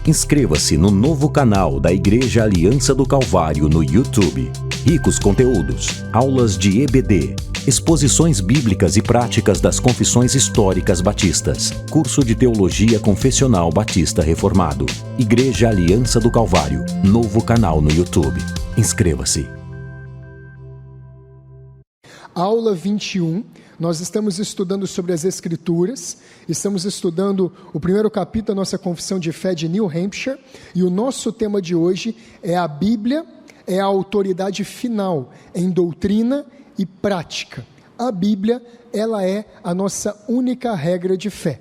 Inscreva-se no novo canal da Igreja Aliança do Calvário no YouTube. Ricos conteúdos, aulas de EBD, exposições bíblicas e práticas das confissões históricas batistas, curso de Teologia Confessional Batista Reformado. Igreja Aliança do Calvário, novo canal no YouTube. Inscreva-se. Aula 21, nós estamos estudando sobre as Escrituras, estamos estudando o primeiro capítulo da nossa Confissão de Fé de New Hampshire, e o nosso tema de hoje é a Bíblia, é a autoridade final em doutrina e prática. A Bíblia, ela é a nossa única regra de fé.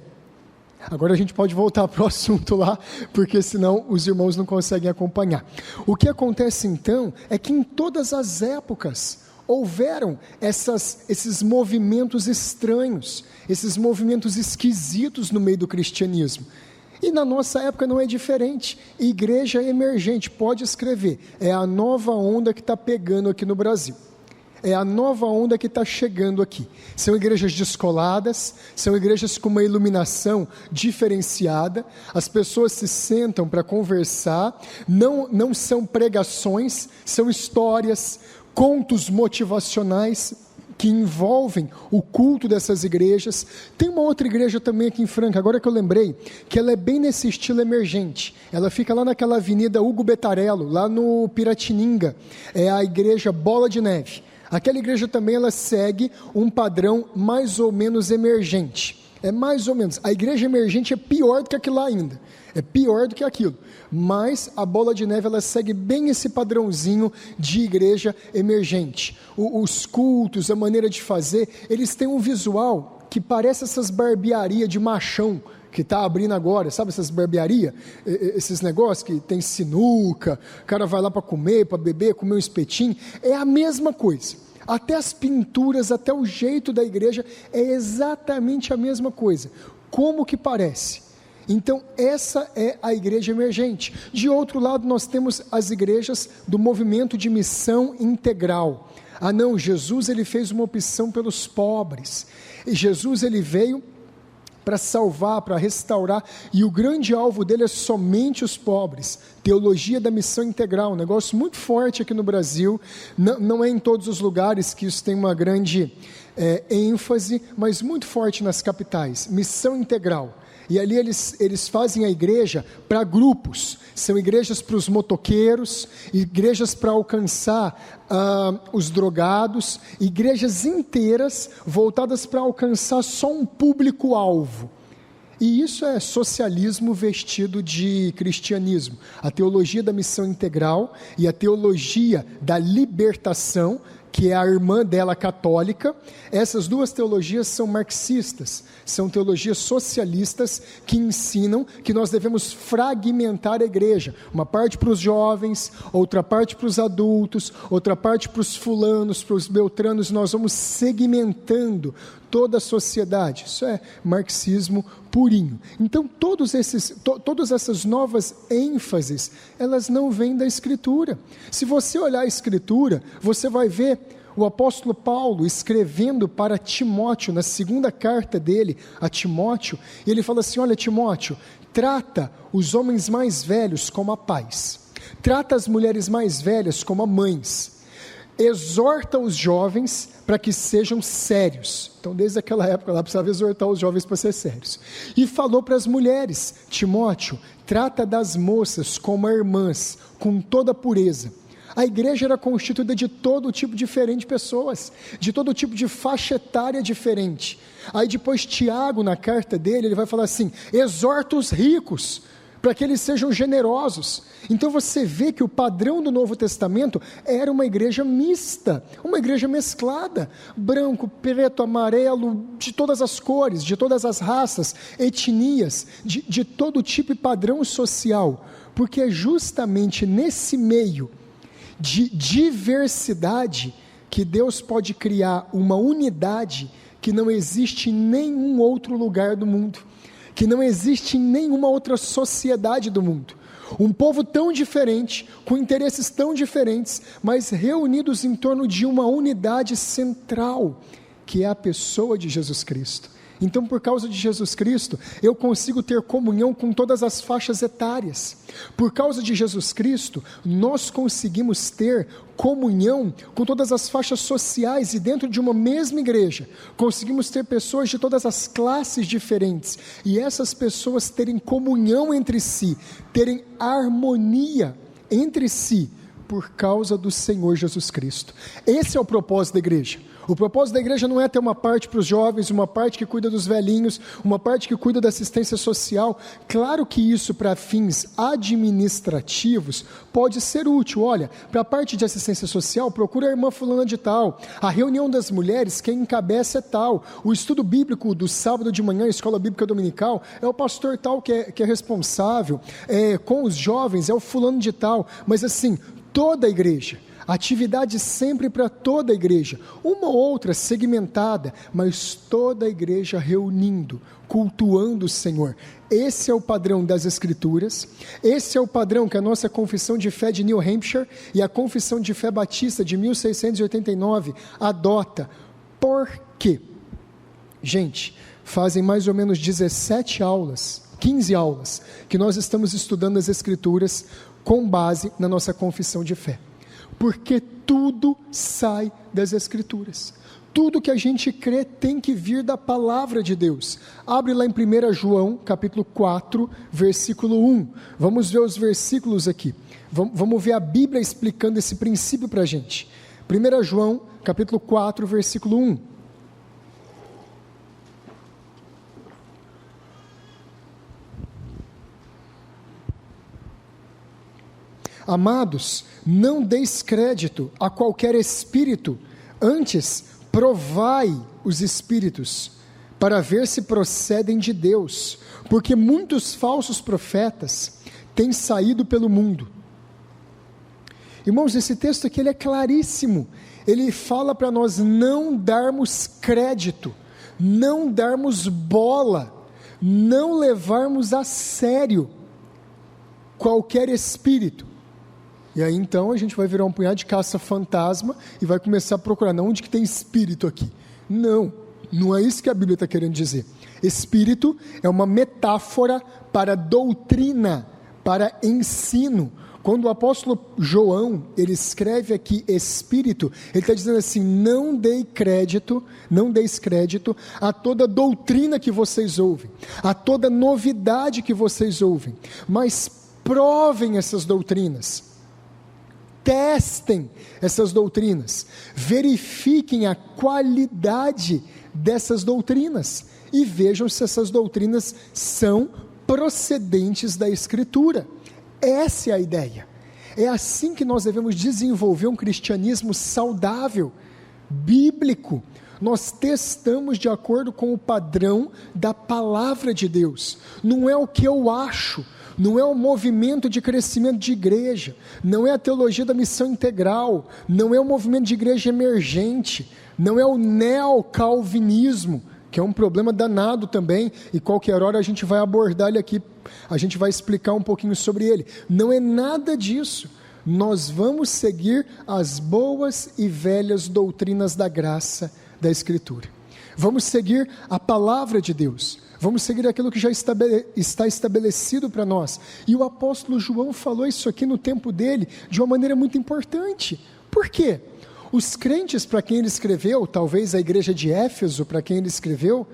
Agora a gente pode voltar para o assunto lá, porque senão os irmãos não conseguem acompanhar. O que acontece então é que em todas as épocas houveram esses movimentos estranhos, esses movimentos esquisitos no meio do cristianismo. E na nossa época não é diferente. Igreja emergente, pode escrever, é a nova onda que está pegando aqui no Brasil. É a nova onda que está chegando aqui. São igrejas descoladas, são igrejas com uma iluminação diferenciada, as pessoas se sentam para conversar, não são pregações, são histórias, contos motivacionais que envolvem o culto dessas igrejas. Tem uma outra igreja também aqui em Franca, agora que eu lembrei, que ela é bem nesse estilo emergente. Ela fica lá naquela avenida Hugo Betarello, lá no Piratininga, é a igreja Bola de Neve. Aquela igreja também, ela segue um padrão mais ou menos emergente. É mais ou menos. A igreja emergente é pior do que aquilo lá ainda. É pior do que aquilo. Mas a Bola de Neve, ela segue bem esse padrãozinho de igreja emergente. Os cultos, a maneira de fazer, eles têm um visual que parece essas barbearias de machão que está abrindo agora, sabe essas barbearias? Esses negócios que tem sinuca, o cara vai lá para comer, para beber, comer um espetinho. É a mesma coisa. Até as pinturas, até o jeito da igreja é exatamente a mesma coisa. Como que parece? Então essa é a igreja emergente. De outro lado nós temos as igrejas do movimento de missão integral. Ah não, Jesus ele fez uma opção pelos pobres. E Jesus ele veio para salvar, para restaurar, e o grande alvo dele é somente os pobres. Teologia da missão integral, um negócio muito forte aqui no Brasil, não é em todos os lugares que isso tem uma grande ênfase, mas muito forte nas capitais, missão integral. E ali eles fazem a igreja para grupos, são igrejas para os motoqueiros, igrejas para alcançar os drogados, igrejas inteiras voltadas para alcançar só um público-alvo. E isso é socialismo vestido de cristianismo. A teologia da missão integral e a teologia da libertação, que é a irmã dela católica, essas duas teologias são marxistas, são teologias socialistas que ensinam que nós devemos fragmentar a igreja, uma parte para os jovens, outra parte para os adultos, outra parte para os fulanos, para os beltranos, nós vamos segmentando toda a sociedade. Isso é marxismo purinho. Então todas essas novas ênfases, elas não vêm da Escritura. Se você olhar a Escritura, você vai ver o apóstolo Paulo escrevendo para Timóteo, na segunda carta dele a Timóteo, e ele fala assim: olha Timóteo, trata os homens mais velhos como a pais, trata as mulheres mais velhas como a mães, exorta os jovens para que sejam sérios. Então desde aquela época lá precisava exortar os jovens para ser sérios. E falou para as mulheres: Timóteo, trata das moças como irmãs, com toda pureza. A igreja era constituída de todo tipo diferente de pessoas, de todo tipo de faixa etária diferente. Aí depois Tiago, na carta dele, ele vai falar assim: exorta os ricos, para que eles sejam generosos. Então você vê que o padrão do Novo Testamento era uma igreja mista, uma igreja mesclada, branco, preto, amarelo, de todas as cores, de todas as raças, etnias, de todo tipo e padrão social, porque é justamente nesse meio de diversidade que Deus pode criar uma unidade que não existe em nenhum outro lugar do mundo, que não existe em nenhuma outra sociedade do mundo. Um povo tão diferente, com interesses tão diferentes, mas reunidos em torno de uma unidade central, que é a pessoa de Jesus Cristo. Então, por causa de Jesus Cristo, eu consigo ter comunhão com todas as faixas etárias. Por causa de Jesus Cristo, nós conseguimos ter comunhão com todas as faixas sociais, e dentro de uma mesma igreja, conseguimos ter pessoas de todas as classes diferentes, e essas pessoas terem comunhão entre si, terem harmonia entre si, por causa do Senhor Jesus Cristo. Esse é o propósito da igreja. O propósito da igreja não é ter uma parte para os jovens, uma parte que cuida dos velhinhos, uma parte que cuida da assistência social. Claro que isso, para fins administrativos, pode ser útil. Olha, para a parte de assistência social, procura a irmã fulana de tal. A reunião das mulheres, quem encabeça é tal. O estudo bíblico do sábado de manhã, escola bíblica dominical, é o pastor tal que é responsável. Com os jovens, é o fulano de tal. Mas assim, toda a igreja, atividade sempre para toda a igreja, uma ou outra segmentada, mas toda a igreja reunindo, cultuando o Senhor. Esse é o padrão das Escrituras, esse é o padrão que a nossa confissão de fé de New Hampshire e a confissão de fé batista de 1689 adota. Por quê? Gente, fazem mais ou menos 17 aulas, 15 aulas, que nós estamos estudando as Escrituras com base na nossa confissão de fé. Porque tudo sai das Escrituras. Tudo que a gente crê tem que vir da palavra de Deus. Abre lá em 1 João, capítulo 4, versículo 1. Vamos ver os versículos aqui. Vamos ver a Bíblia explicando esse princípio para a gente. 1 João, capítulo 4, versículo 1. Amados, não deis crédito a qualquer espírito, antes provai os espíritos, para ver se procedem de Deus, porque muitos falsos profetas têm saído pelo mundo. Irmãos, esse texto aqui ele é claríssimo, ele fala para nós não darmos crédito, não darmos bola, não levarmos a sério qualquer espírito. E aí então a gente vai virar um punhado de caça-fantasma e vai começar a procurar, não, onde que tem espírito aqui? Não é isso que a Bíblia está querendo dizer. Espírito é uma metáfora para doutrina, para ensino. Quando o apóstolo João, ele escreve aqui espírito, ele está dizendo assim, não deis crédito a toda doutrina que vocês ouvem, a toda novidade que vocês ouvem, mas provem essas doutrinas. Testem essas doutrinas, verifiquem a qualidade dessas doutrinas e vejam se essas doutrinas são procedentes da Escritura. Essa é a ideia. É assim que nós devemos desenvolver um cristianismo saudável, bíblico. Nós testamos de acordo com o padrão da palavra de Deus. Não é o que eu acho, não é o movimento de crescimento de igreja, não é a teologia da missão integral, não é o movimento de igreja emergente, não é o neocalvinismo, que é um problema danado também, e qualquer hora a gente vai abordar ele aqui, a gente vai explicar um pouquinho sobre ele. Não é nada disso. Nós vamos seguir as boas e velhas doutrinas da graça da Escritura. Vamos seguir a palavra de Deus. Vamos seguir aquilo que já está estabelecido para nós. E o apóstolo João falou isso aqui no tempo dele de uma maneira muito importante. Por quê? Os crentes para quem ele escreveu, talvez a igreja de Éfeso para quem ele escreveu,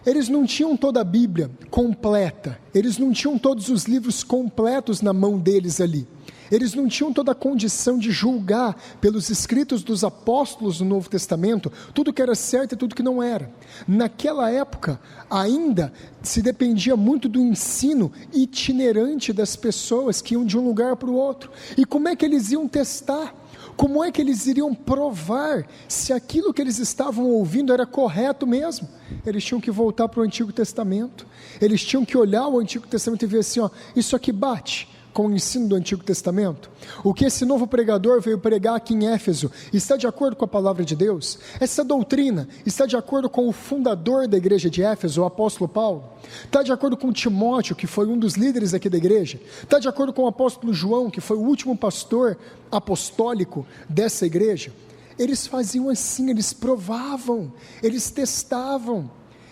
eles não tinham toda a Bíblia completa, eles não tinham todos os livros completos na mão deles ali. Eles não tinham toda a condição de julgar pelos escritos dos apóstolos do Novo Testamento tudo que era certo e tudo que não era. Naquela época ainda se dependia muito do ensino itinerante das pessoas que iam de um lugar para o outro. E como é que eles iam testar? Como é que eles iriam provar se aquilo que eles estavam ouvindo era correto mesmo? Eles tinham que voltar para o Antigo Testamento. Eles tinham que olhar o Antigo Testamento e ver assim, isso aqui bate com o ensino do Antigo Testamento? O que esse novo pregador veio pregar aqui em Éfeso está de acordo com a palavra de Deus? Essa doutrina está de acordo com o fundador da igreja de Éfeso, o apóstolo Paulo? Está de acordo com Timóteo, que foi um dos líderes aqui da igreja? Está de acordo com o apóstolo João, que foi o último pastor apostólico dessa igreja? Eles faziam assim, eles provavam, eles testavam.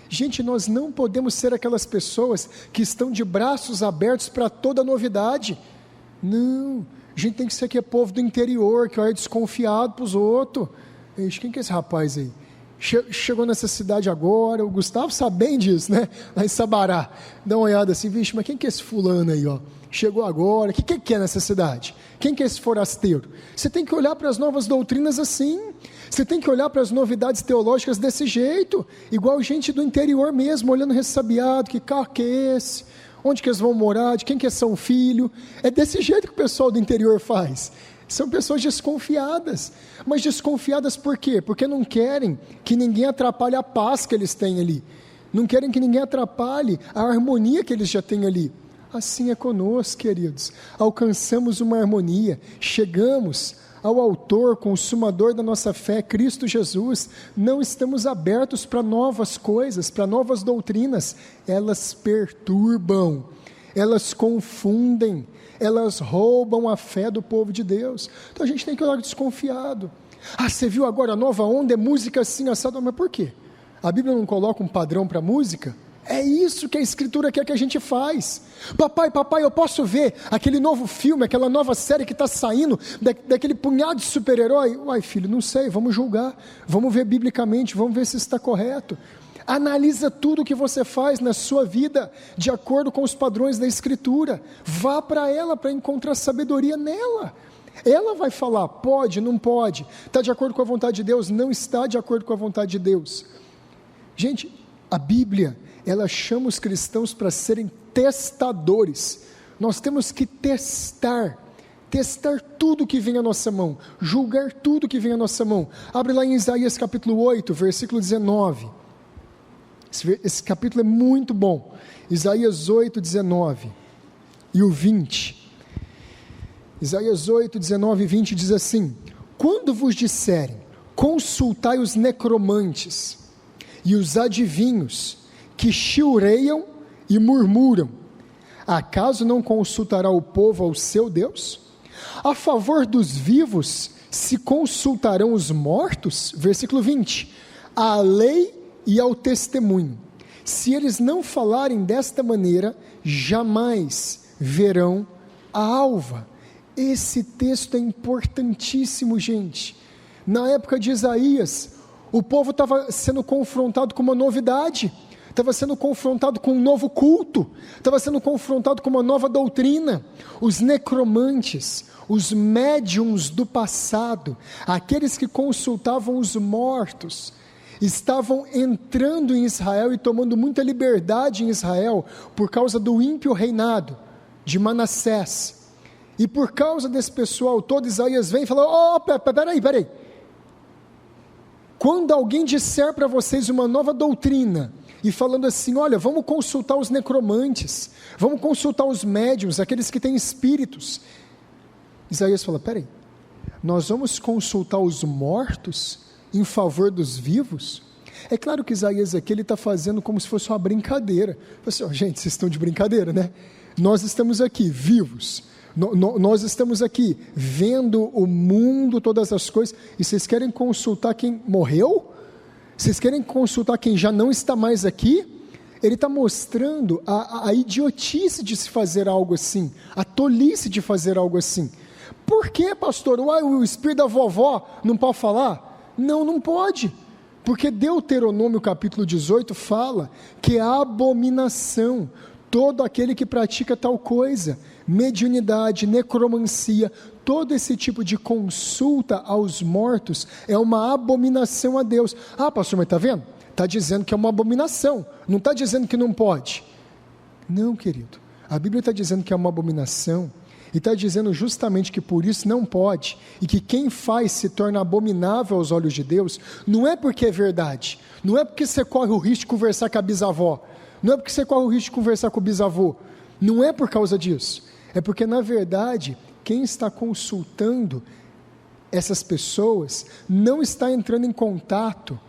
Gente, nós não podemos ser aquelas pessoas que estão de braços abertos para toda novidade. Não, a gente tem que ser aquele povo do interior, que olha desconfiado para os outros. Quem que é esse rapaz aí? Chegou nessa cidade agora, o Gustavo sabe bem disso, né? Lá em Sabará, dá uma olhada assim, vixe, mas quem que é esse fulano aí, ó? Chegou agora, o que é nessa cidade? Quem que é esse forasteiro? Você tem que olhar para as novas doutrinas assim, você tem que olhar para as novidades teológicas desse jeito, igual gente do interior mesmo, olhando ressabiado, que carro que é esse? Onde que eles vão morar? De quem que é São Filho? É desse jeito que o pessoal do interior faz. São pessoas desconfiadas, mas desconfiadas por quê? Porque não querem que ninguém atrapalhe a paz que eles têm ali, não querem que ninguém atrapalhe a harmonia que eles já têm ali. Assim é conosco, queridos, alcançamos uma harmonia, chegamos ao autor, consumador da nossa fé, Cristo Jesus, não estamos abertos para novas coisas, para novas doutrinas, elas perturbam, elas confundem, elas roubam a fé do povo de Deus. Então a gente tem que olhar desconfiado. Você viu agora a nova onda, é música assim, assado, mas por quê? A Bíblia não coloca um padrão para música? É isso que a Escritura quer que a gente faz. Papai, eu posso ver aquele novo filme, aquela nova série que está saindo, daquele punhado de super-herói? Uai, filho, não sei, vamos julgar, vamos ver biblicamente, vamos ver se está correto. Analisa tudo o que você faz na sua vida, de acordo com os padrões da Escritura, vá para ela para encontrar sabedoria nela. Ela vai falar, pode, não pode, está de acordo com a vontade de Deus, não está de acordo com a vontade de Deus. Gente, a Bíblia, ela chama os cristãos para serem testadores. Nós temos que testar tudo que vem à nossa mão, julgar tudo que vem à nossa mão. Abre lá em Isaías capítulo 8, versículo 19. Esse capítulo é muito bom. Isaías 8, 19 e o 20. Isaías 8, 19 e 20 diz assim: quando vos disserem, consultai os necromantes e os adivinhos, que chiureiam e murmuram, acaso não consultará o povo ao seu Deus? A favor dos vivos se consultarão os mortos? Versículo 20, a lei e ao testemunho, se eles não falarem desta maneira, jamais verão a alva. Esse texto é importantíssimo, gente. Na época de Isaías, o povo estava sendo confrontado com uma novidade, estava sendo confrontado com um novo culto, estava sendo confrontado com uma nova doutrina. Os necromantes, os médiuns do passado, aqueles que consultavam os mortos, estavam entrando em Israel e tomando muita liberdade em Israel por causa do ímpio reinado de Manassés. E por causa desse pessoal todo, Isaías vem e fala: peraí. Quando alguém disser para vocês uma nova doutrina, e falando assim, olha, vamos consultar os necromantes, vamos consultar os médiuns, aqueles que têm espíritos. Isaías fala: peraí, nós vamos consultar os mortos em favor dos vivos? É claro que Isaías aqui, ele está fazendo como se fosse uma brincadeira. Assim, gente, vocês estão de brincadeira, né? Nós estamos aqui vivos, nós estamos aqui vendo o mundo, todas as coisas, e vocês querem consultar quem morreu? Vocês querem consultar quem já não está mais aqui? Ele está mostrando a idiotice de se fazer algo assim, a tolice de fazer algo assim. Por que, pastor? O espírito da vovó não pode falar? Não pode, porque Deuteronômio capítulo 18 fala que é abominação todo aquele que pratica tal coisa, mediunidade, necromancia, todo esse tipo de consulta aos mortos é uma abominação a Deus. Pastor, mas está vendo? Está dizendo que é uma abominação, não está dizendo que não pode. Não, querido, a Bíblia está dizendo que é uma abominação, e está dizendo justamente que por isso não pode, e que quem faz se torna abominável aos olhos de Deus, não é porque é verdade, não é porque você corre o risco de conversar com a bisavó, não é porque você corre o risco de conversar com o bisavô, não é por causa disso, é porque na verdade, quem está consultando essas pessoas, não está entrando em contato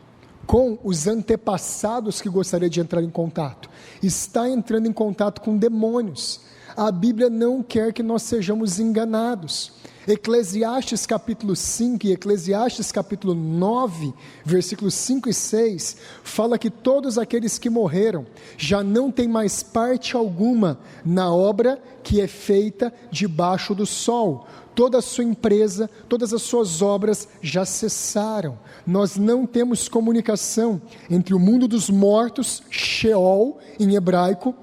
com os antepassados que gostaria de entrar em contato, está entrando em contato com demônios. A Bíblia não quer que nós sejamos enganados. Eclesiastes capítulo 5 e Eclesiastes capítulo 9, versículos 5 e 6, fala que todos aqueles que morreram já não têm mais parte alguma na obra que é feita debaixo do sol. Toda a sua empresa, todas as suas obras já cessaram. Nós não temos comunicação entre o mundo dos mortos, Sheol em hebraico,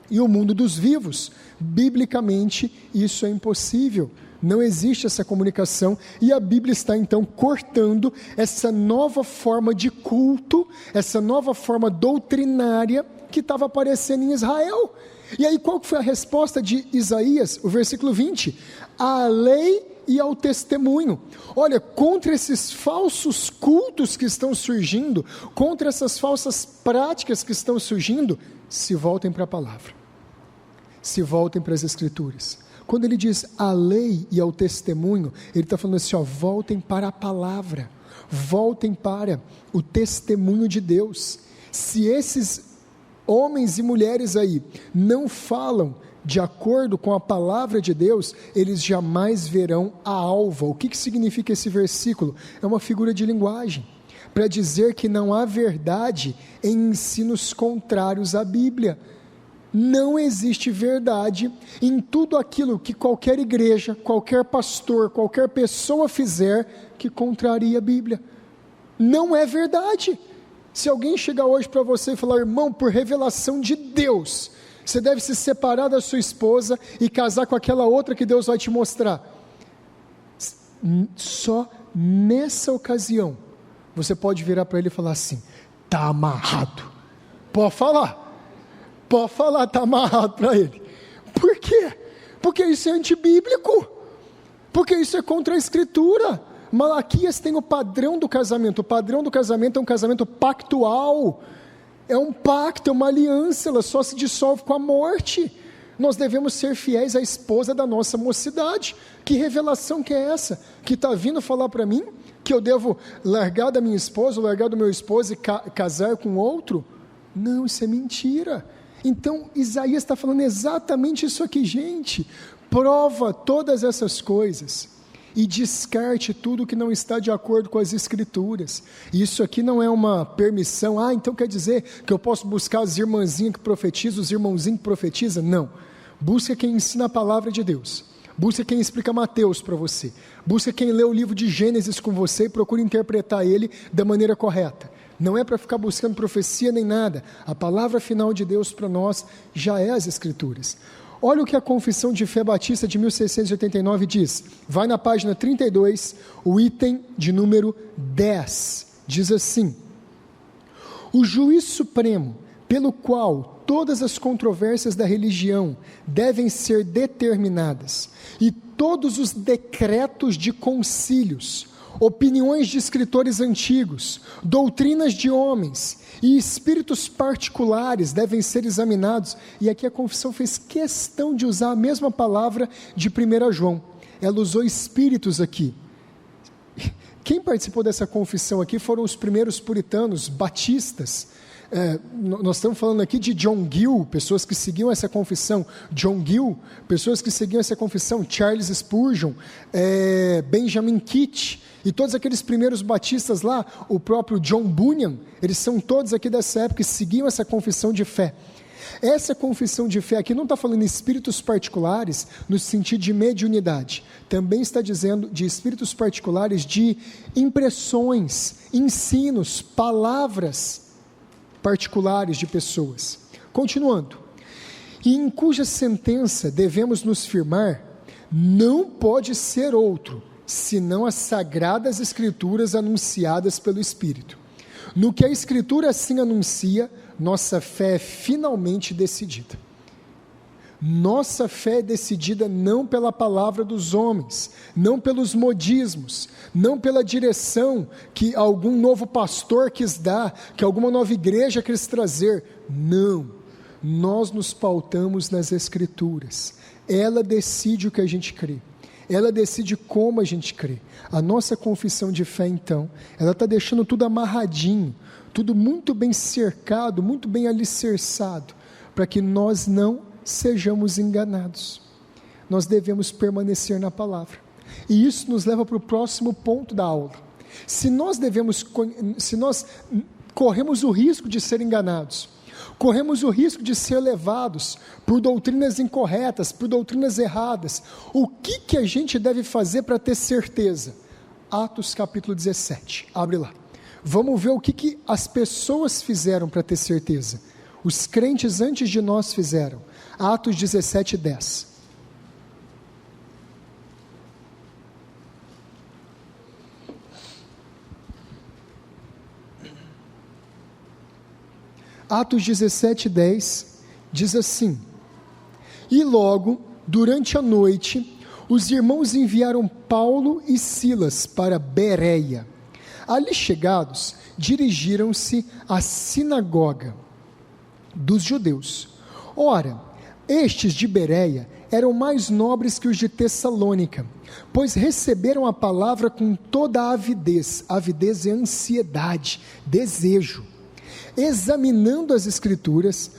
e o mundo dos vivos. Biblicamente, isso é impossível. Não existe essa comunicação, e a Bíblia está então cortando essa nova forma de culto, essa nova forma doutrinária que estava aparecendo em Israel. E aí qual foi a resposta de Isaías? O versículo 20, à lei e ao testemunho. Olha, contra esses falsos cultos que estão surgindo, contra essas falsas práticas que estão surgindo, se voltem para a palavra, se voltem para as Escrituras. Quando ele diz a lei e ao testemunho, ele está falando assim, voltem para a palavra, voltem para o testemunho de Deus. Se esses homens e mulheres aí não falam de acordo com a palavra de Deus, eles jamais verão a alva. O que significa esse versículo? É uma figura de linguagem, para dizer que não há verdade em ensinos contrários à Bíblia. Não existe verdade em tudo aquilo que qualquer igreja, qualquer pastor, qualquer pessoa fizer que contraria a Bíblia. Não é verdade. Se alguém chegar hoje para você e falar, irmão, por revelação de Deus, você deve se separar da sua esposa e casar com aquela outra que Deus vai te mostrar. Só nessa ocasião, você pode virar para ele e falar assim, está amarrado. Pode falar. Pode falar, está amarrado para ele. Por quê? Porque isso é antibíblico, porque isso é contra a Escritura. Malaquias tem o padrão do casamento. O padrão do casamento é um casamento pactual, é um pacto, é uma aliança, ela só se dissolve com a morte. Nós devemos ser fiéis à esposa da nossa mocidade. Que revelação que é essa? Que está vindo falar para mim que eu devo largar da minha esposa, largar do meu esposo e casar com outro? Não, isso é mentira. Então, Isaías está falando exatamente isso aqui, gente. Prova todas essas coisas e descarte tudo que não está de acordo com as Escrituras. Isso aqui não é uma permissão, então quer dizer que eu posso buscar as irmãzinhas que profetizam, os irmãozinhos que profetizam? Não. Busca quem ensina a palavra de Deus. Busca quem explica Mateus para você. Busca quem lê o livro de Gênesis com você e procura interpretar ele da maneira correta. Não é para ficar buscando profecia nem nada. A palavra final de Deus para nós já é as Escrituras. Olha o que a Confissão de Fé Batista de 1689 diz. Vai na página 32, o item de número 10. Diz assim: o juiz supremo, pelo qual todas as controvérsias da religião devem ser determinadas, e todos os decretos de concílios, opiniões de escritores antigos, doutrinas de homens e espíritos particulares devem ser examinados. E aqui a confissão fez questão de usar a mesma palavra de 1 João. Ela usou espíritos aqui. Quem participou dessa confissão aqui foram os primeiros puritanos, batistas. Nós estamos falando aqui de John Gill, pessoas que seguiam essa confissão. John Gill, pessoas que seguiam essa confissão. Charles Spurgeon, Benjamin Kitt, e todos aqueles primeiros batistas lá, o próprio John Bunyan, eles são todos aqui dessa época e seguiam essa confissão de fé. Essa confissão de fé aqui não está falando em espíritos particulares no sentido de mediunidade, também está dizendo de espíritos particulares de impressões, ensinos, palavras particulares de pessoas. Continuando, e em cuja sentença devemos nos firmar, não pode ser outro, senão as sagradas Escrituras anunciadas pelo Espírito. No que a Escritura assim anuncia, nossa fé é finalmente decidida. Nossa fé é decidida não pela palavra dos homens, não pelos modismos, não pela direção que algum novo pastor quis dar, que alguma nova igreja quis trazer. Não, nós nos pautamos nas Escrituras. Ela decide o que a gente crê. Ela decide como a gente crê. A nossa confissão de fé, então, ela está deixando tudo amarradinho, tudo muito bem cercado, muito bem alicerçado, para que nós não sejamos enganados. Nós devemos permanecer na palavra. E isso nos leva para o próximo ponto da aula. Se nós corremos o risco de ser enganados, corremos o risco de ser levados por doutrinas incorretas, por doutrinas erradas, o que a gente deve fazer para ter certeza? Atos capítulo 17, abre lá. Vamos ver o que as pessoas fizeram para ter certeza. Os crentes antes de nós fizeram. Atos 17, 10. Atos 17, 10 diz assim: E logo, durante a noite, os irmãos enviaram Paulo e Silas para Bereia. Ali chegados, dirigiram-se à sinagoga dos judeus. Ora, estes de Bereia eram mais nobres que os de Tessalônica, pois receberam a palavra com toda a avidez. Avidez é ansiedade, desejo, examinando as escrituras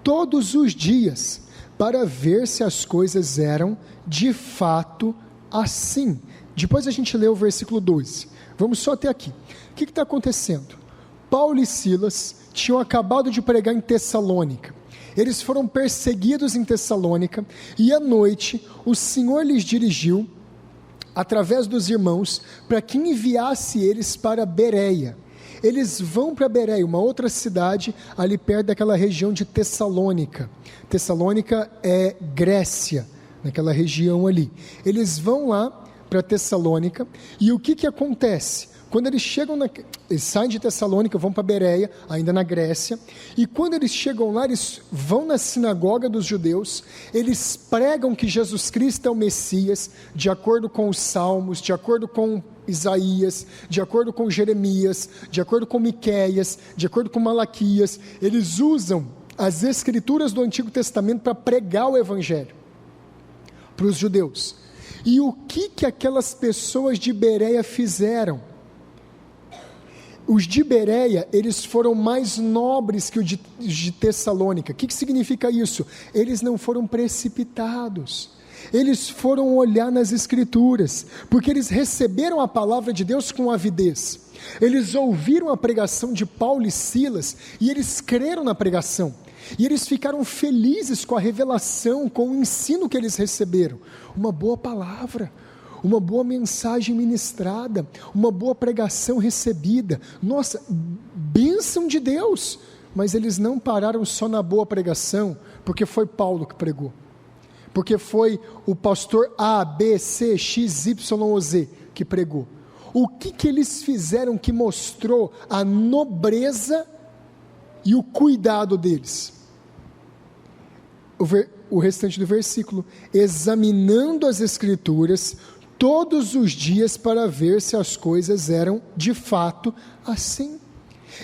todos os dias, para ver se as coisas eram de fato assim. Depois a gente lê o versículo 12, vamos só até aqui. O que está acontecendo? Paulo e Silas tinham acabado de pregar em Tessalônica, eles foram perseguidos em Tessalônica, e à noite o Senhor lhes dirigiu, através dos irmãos, para que enviasse eles para Bereia. Eles vão para Bereia, uma outra cidade ali perto daquela região de Tessalônica. Tessalônica é Grécia, naquela região ali. Eles vão lá para Tessalônica, e o que acontece? Quando eles chegam, eles saem de Tessalônica, vão para Bereia, ainda na Grécia, e quando eles chegam lá, eles vão na sinagoga dos judeus, eles pregam que Jesus Cristo é o Messias, de acordo com os Salmos, de acordo com Isaías, de acordo com Jeremias, de acordo com Miqueias, de acordo com Malaquias. Eles usam as escrituras do Antigo Testamento para pregar o Evangelho para os judeus. E o que aquelas pessoas de Bereia fizeram? Os de Bereia, eles foram mais nobres que os de Tessalônica. O que significa isso? Eles não foram precipitados. Eles foram olhar nas escrituras, porque eles receberam a palavra de Deus com avidez. Eles ouviram a pregação de Paulo e Silas, e eles creram na pregação. E eles ficaram felizes com a revelação, com o ensino que eles receberam. Uma boa palavra, uma boa mensagem ministrada, uma boa pregação recebida. Nossa, bênção de Deus! Mas eles não pararam só na boa pregação, porque foi Paulo que pregou, porque foi o pastor A, B, C, X, Y ou Z que pregou. O que eles fizeram que mostrou a nobreza e o cuidado deles? O restante do versículo: examinando as escrituras todos os dias para ver se as coisas eram de fato assim.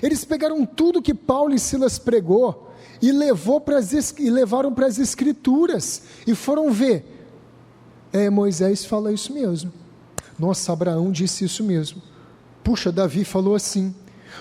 Eles pegaram tudo que Paulo e Silas pregou e levaram para as escrituras e foram ver. Moisés fala isso mesmo. Nossa, Abraão disse isso mesmo. Puxa, Davi falou assim.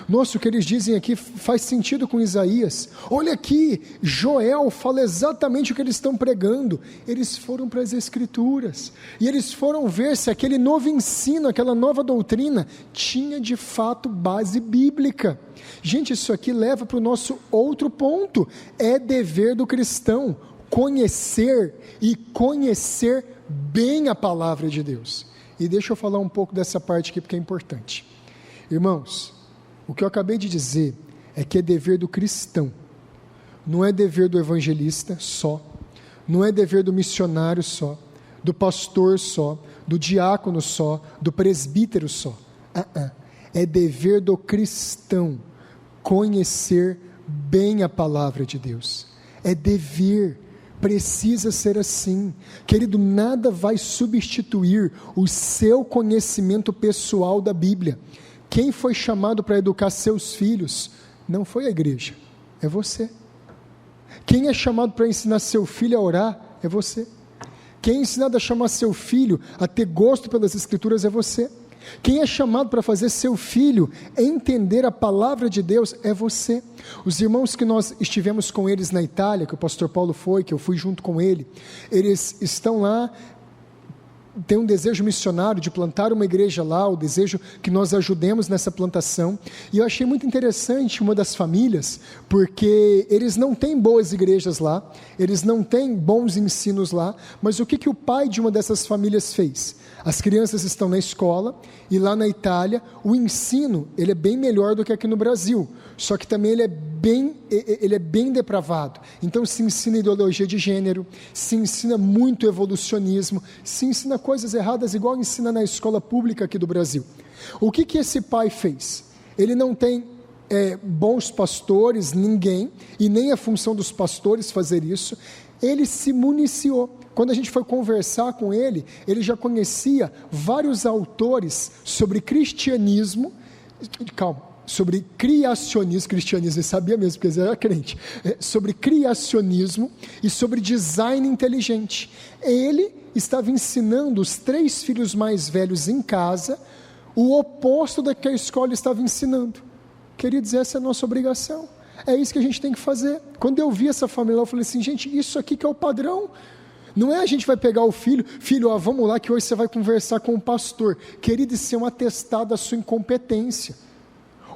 Nossa, o que eles dizem aqui faz sentido com Isaías. Olha aqui, Joel fala exatamente o que eles estão pregando. Eles foram para as escrituras e eles foram ver se aquele novo ensino, aquela nova doutrina tinha de fato base bíblica. Gente, isso aqui leva para o nosso outro ponto. É dever do cristão conhecer e conhecer bem a palavra de Deus. E deixa eu falar um pouco dessa parte aqui porque é importante. Irmãos, o que eu acabei de dizer é que é dever do cristão, não é dever do evangelista só, não é dever do missionário só, do pastor só, do diácono só, do presbítero só. É dever do cristão conhecer bem a palavra de Deus. É dever, precisa ser assim. Querido, nada vai substituir o seu conhecimento pessoal da Bíblia. Quem foi chamado para educar seus filhos não foi a igreja, é você. Quem é chamado para ensinar seu filho a orar é você. Quem é ensinado a chamar seu filho a ter gosto pelas escrituras é você. Quem é chamado para fazer seu filho entender a palavra de Deus é você. Os irmãos que nós estivemos com eles na Itália, que o pastor Paulo foi, que eu fui junto com ele, eles estão lá, tem um desejo missionário de plantar uma igreja lá, o desejo que nós ajudemos nessa plantação, e eu achei muito interessante uma das famílias, porque eles não têm boas igrejas lá, eles não têm bons ensinos lá, mas o que o pai de uma dessas famílias fez? As crianças estão na escola, e lá na Itália, o ensino, ele é bem melhor do que aqui no Brasil, só que também ele é bem depravado. Então se ensina ideologia de gênero, se ensina muito evolucionismo, se ensina coisas erradas igual ensina na escola pública aqui do Brasil. O que esse pai fez? Ele não tem bons pastores, ninguém, e nem é função dos pastores fazer isso. Ele se municiou. Quando a gente foi conversar com ele, ele já conhecia vários autores sobre cristianismo, sobre criacionismo, ele sabia mesmo, porque ele era crente, sobre criacionismo e sobre design inteligente. Ele estava ensinando os 3 filhos mais velhos em casa, o oposto do que a escola estava ensinando. Queridos, essa é a nossa obrigação, é isso que a gente tem que fazer. Quando eu vi essa família, eu falei assim, gente, isso aqui que é o padrão. Não é a gente vai pegar o filho, vamos lá que hoje você vai conversar com o pastor. Querido, isso é um atestado da sua incompetência.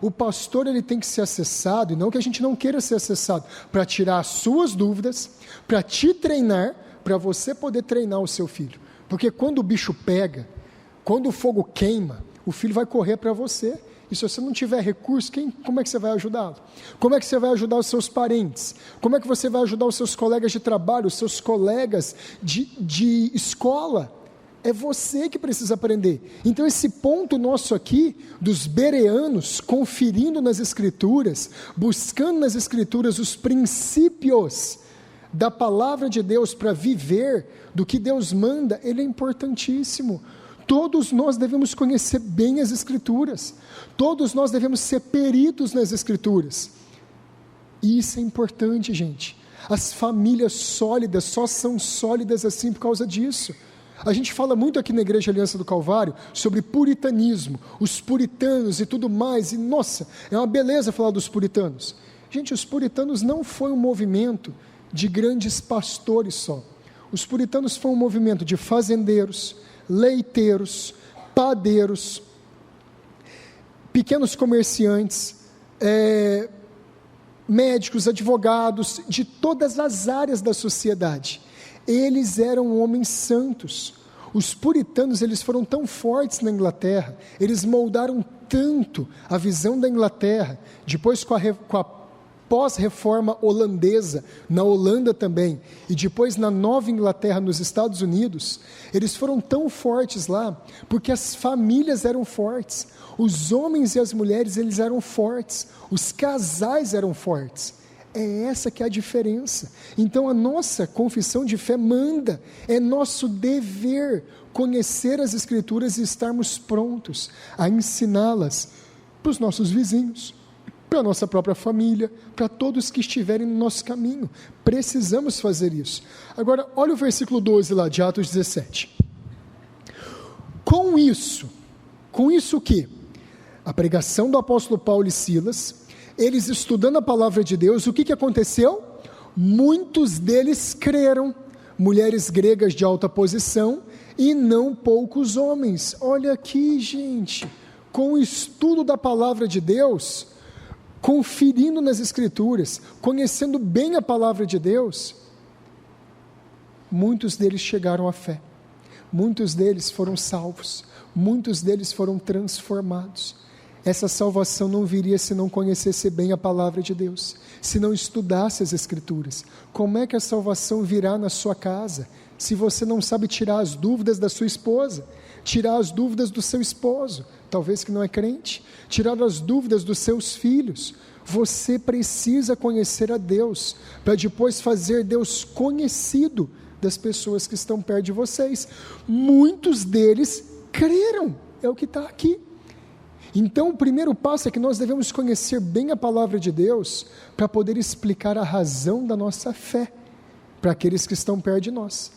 O pastor, ele tem que ser acessado, e não que a gente não queira ser acessado, para tirar as suas dúvidas, para te treinar, para você poder treinar o seu filho. Porque quando o bicho pega, quando o fogo queima, o filho vai correr para você. E se você não tiver recurso, como é que você vai ajudá-lo? Como é que você vai ajudar os seus parentes? Como é que você vai ajudar os seus colegas de trabalho, os seus colegas de escola? É você que precisa aprender. Então esse ponto nosso aqui, dos bereanos, conferindo nas Escrituras, buscando nas Escrituras os princípios da palavra de Deus para viver do que Deus manda, ele é importantíssimo. Todos nós devemos conhecer bem as Escrituras, todos nós devemos ser peritos nas Escrituras, e isso é importante, gente. As famílias sólidas só são sólidas assim por causa disso. A gente fala muito aqui na Igreja Aliança do Calvário sobre puritanismo, os puritanos e tudo mais, e nossa, é uma beleza falar dos puritanos. Gente, os puritanos não foi um movimento de grandes pastores só, os puritanos foi um movimento de fazendeiros, leiteiros, padeiros, pequenos comerciantes, médicos, advogados, de todas as áreas da sociedade. Eles eram homens santos. Os puritanos, eles foram tão fortes na Inglaterra, eles moldaram tanto a visão da Inglaterra, depois com a pós-reforma holandesa, na Holanda também, e depois na Nova Inglaterra, nos Estados Unidos, eles foram tão fortes lá, porque as famílias eram fortes, os homens e as mulheres, eles eram fortes, os casais eram fortes. É essa que é a diferença. Então a nossa confissão de fé manda, é nosso dever conhecer as Escrituras e estarmos prontos a ensiná-las para os nossos vizinhos, para a nossa própria família, para todos que estiverem no nosso caminho. Precisamos fazer isso. Agora, olha o versículo 12 lá de Atos 17. Com isso o quê? A pregação do apóstolo Paulo e Silas, eles estudando a palavra de Deus, o que aconteceu? Muitos deles creram, mulheres gregas de alta posição, e não poucos homens. Olha aqui, gente, com o estudo da palavra de Deus, conferindo nas Escrituras, conhecendo bem a palavra de Deus, muitos deles chegaram à fé, muitos deles foram salvos, muitos deles foram transformados. Essa salvação não viria se não conhecesse bem a palavra de Deus, se não estudasse as Escrituras. Como é que a salvação virá na sua casa, se você não sabe tirar as dúvidas da sua esposa, tirar as dúvidas do seu esposo, talvez que não é crente, tirar as dúvidas dos seus filhos? Você precisa conhecer a Deus, para depois fazer Deus conhecido das pessoas que estão perto de vocês. Muitos deles creram, é o que está aqui. Então o primeiro passo é que nós devemos conhecer bem a palavra de Deus, para poder explicar a razão da nossa fé, para aqueles que estão perto de nós.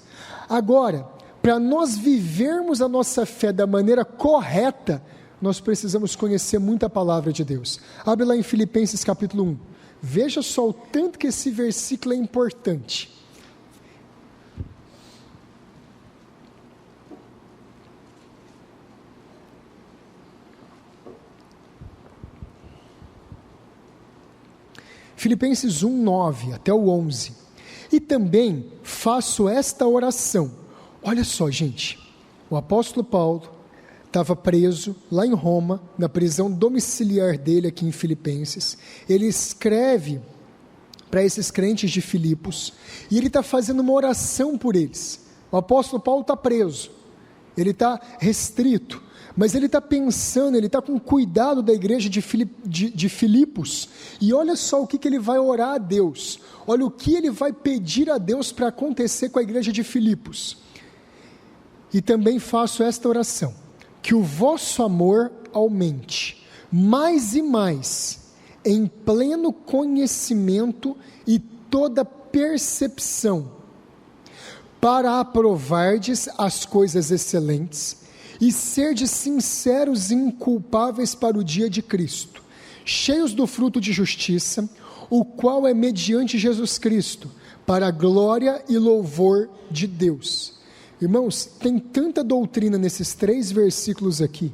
Agora, para nós vivermos a nossa fé da maneira correta, nós precisamos conhecer muito a palavra de Deus. Abre lá em Filipenses capítulo 1. Veja só o tanto que esse versículo é importante. Filipenses 1, 9 até o 11. E também faço esta oração. Olha só, gente, o apóstolo Paulo estava preso lá em Roma, na prisão domiciliar dele aqui em Filipenses. Ele escreve para esses crentes de Filipos e ele está fazendo uma oração por eles. O apóstolo Paulo está preso, ele está restrito, mas ele está pensando, ele está com cuidado da igreja de Filipos, e olha só o que ele vai orar a Deus, olha o que ele vai pedir a Deus para acontecer com a igreja de Filipos. E também faço esta oração, que o vosso amor aumente, mais e mais, em pleno conhecimento e toda percepção, para aprovardes as coisas excelentes, e serdes sinceros e inculpáveis para o dia de Cristo, cheios do fruto de justiça, o qual é mediante Jesus Cristo, para a glória e louvor de Deus. Irmãos, tem tanta doutrina nesses 3 versículos aqui,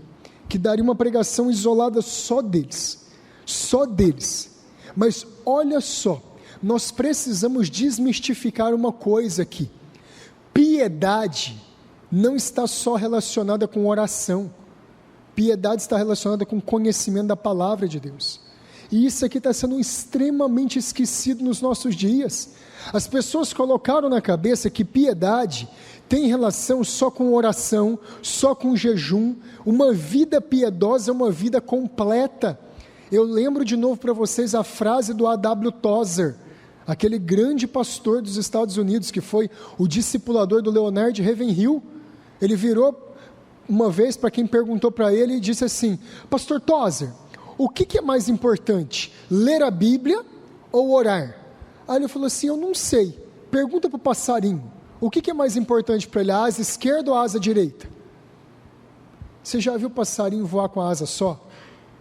que daria uma pregação isolada só deles, mas olha só, nós precisamos desmistificar uma coisa aqui. Piedade não está só relacionada com oração, piedade está relacionada com conhecimento da palavra de Deus, e isso aqui está sendo extremamente esquecido nos nossos dias. As pessoas colocaram na cabeça que piedade tem relação só com oração, só com jejum. Uma vida piedosa é uma vida completa. Eu lembro de novo para vocês a frase do A.W. Tozer, aquele grande pastor dos Estados Unidos, que foi o discipulador do Leonard Ravenhill. Ele virou uma vez para quem perguntou para ele e disse assim: Pastor Tozer, o que é mais importante, ler a Bíblia ou orar? Aí ele falou assim: eu não sei, pergunta para o passarinho, o que é mais importante para ele, a asa esquerda ou a asa direita? Você já viu passarinho voar com a asa só?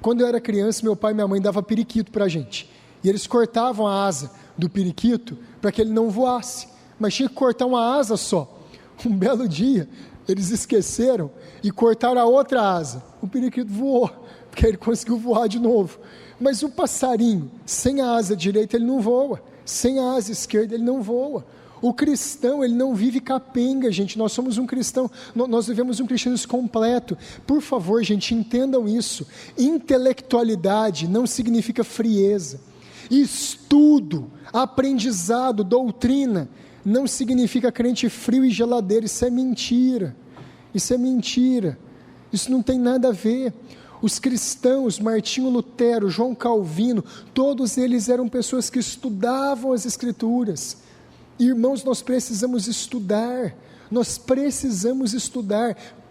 Quando eu era criança, meu pai e minha mãe davam periquito para a gente, e eles cortavam a asa do periquito para que ele não voasse, mas tinha que cortar uma asa só. Um belo dia, eles esqueceram e cortaram a outra asa, o periquito voou, porque ele conseguiu voar de novo. Mas o passarinho, sem a asa direita ele não voa, sem a asa esquerda ele não voa. O cristão, ele não vive capenga, gente. Nós somos um cristão, nós vivemos um cristianismo completo. Por favor, gente, entendam isso. Intelectualidade não significa frieza. Estudo, aprendizado, doutrina não significa crente frio e geladeira. Isso é mentira. Isso é mentira. Isso não tem nada a ver. Os cristãos, Martinho Lutero, João Calvino, todos eles eram pessoas que estudavam as Escrituras. Irmãos, nós precisamos estudar.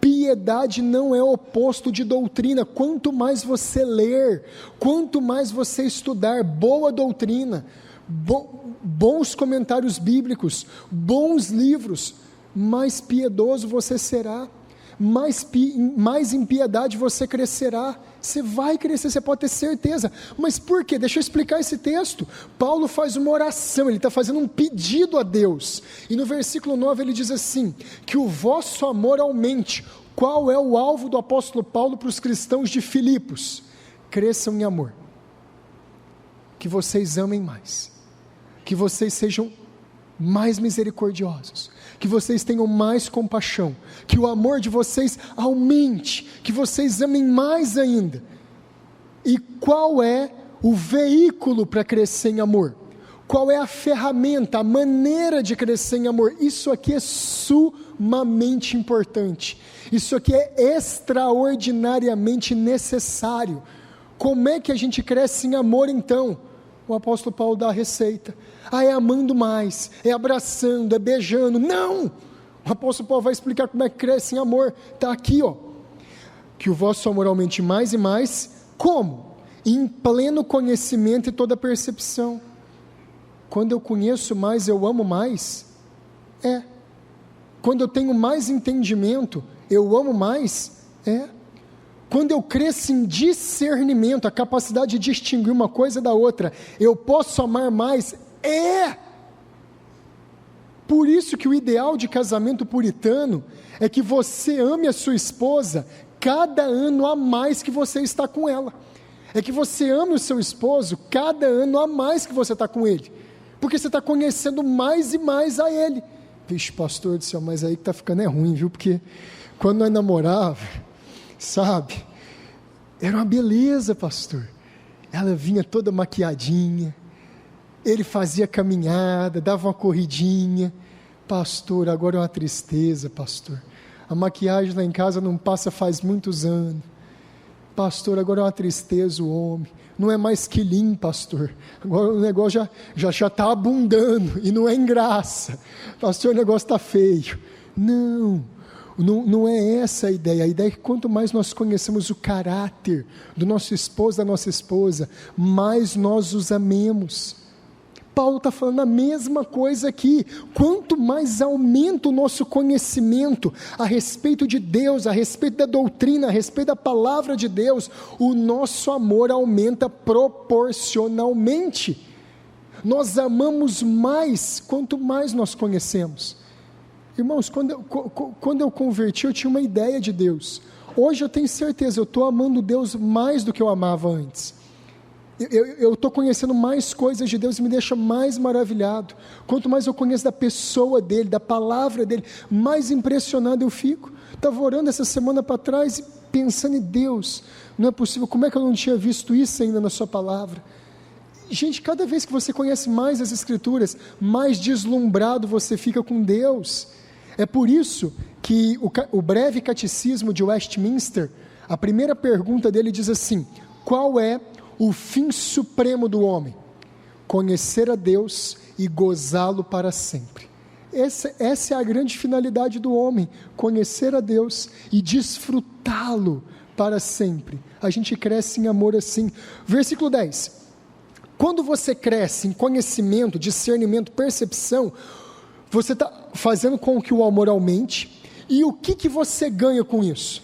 Piedade não é oposto de doutrina. Quanto mais você ler, quanto mais você estudar boa doutrina, bons comentários bíblicos, bons livros, mais piedoso você será, mais em piedade você crescerá. Você vai crescer, você pode ter certeza. Mas por quê? Deixa eu explicar esse texto. Paulo faz uma oração, ele está fazendo um pedido a Deus, e no versículo 9 ele diz assim: que o vosso amor aumente. Qual é o alvo do apóstolo Paulo para os cristãos de Filipos? Cresçam em amor, que vocês amem mais, que vocês sejam mais misericordiosos, que vocês tenham mais compaixão, que o amor de vocês aumente, que vocês amem mais ainda. E qual é o veículo para crescer em amor? Qual é a ferramenta, a maneira de crescer em amor? Isso aqui é sumamente importante, isso aqui é extraordinariamente necessário. Como é que a gente cresce em amor então? O apóstolo Paulo dá a receita. É amando mais, é abraçando, é beijando. Não! O apóstolo Paulo vai explicar como é que cresce em amor. Está aqui, ó. Que o vosso amor aumente mais e mais. Como? Em pleno conhecimento e toda percepção. Quando eu conheço mais, eu amo mais? Quando eu tenho mais entendimento, eu amo mais? Quando eu cresço em discernimento, a capacidade de distinguir uma coisa da outra, eu posso amar mais? Por isso que o ideal de casamento puritano é que você ame a sua esposa cada ano a mais que você está com ela. É que você ame o seu esposo cada ano a mais que você está com ele. Porque você está conhecendo mais e mais a ele. Vixe, pastor do céu, mas aí que está ficando ruim, viu? Porque quando nós namorávamos, sabe, era uma beleza, pastor. Ela vinha toda maquiadinha, ele fazia caminhada, dava uma corridinha. Pastor, agora é uma tristeza, pastor. A maquiagem lá em casa não passa faz muitos anos. Pastor, agora é uma tristeza o homem. Não é mais quilim, pastor. Agora o negócio já está abundando e não é em graça. Pastor, o negócio está feio. Não é essa a ideia. A ideia é que quanto mais nós conhecemos o caráter do nosso esposo, da nossa esposa, mais nós os amemos. Paulo está falando a mesma coisa aqui. Quanto mais aumenta o nosso conhecimento a respeito de Deus, a respeito da doutrina, a respeito da palavra de Deus, o nosso amor aumenta proporcionalmente. Nós amamos mais quanto mais nós conhecemos. Irmãos, quando eu converti, eu tinha uma ideia de Deus. Hoje eu tenho certeza, eu estou amando Deus mais do que eu amava antes. Eu estou conhecendo mais coisas de Deus e me deixa mais maravilhado. Quanto mais eu conheço da pessoa dele, da palavra dele, mais impressionado eu fico. Estava orando essa semana para trás e pensando em Deus, não é possível, como é que eu não tinha visto isso ainda na sua palavra? Gente, cada vez que você conhece mais as Escrituras, mais deslumbrado você fica com Deus. É por isso que o breve catecismo de Westminster, a primeira pergunta dele diz assim: qual é o fim supremo do homem? Conhecer a Deus e gozá-lo para sempre. Essa é a grande finalidade do homem, conhecer a Deus e desfrutá-lo para sempre. A gente cresce em amor assim. Versículo 10. Quando você cresce em conhecimento, discernimento, percepção, você está fazendo com que o amor aumente. E o que você ganha com isso?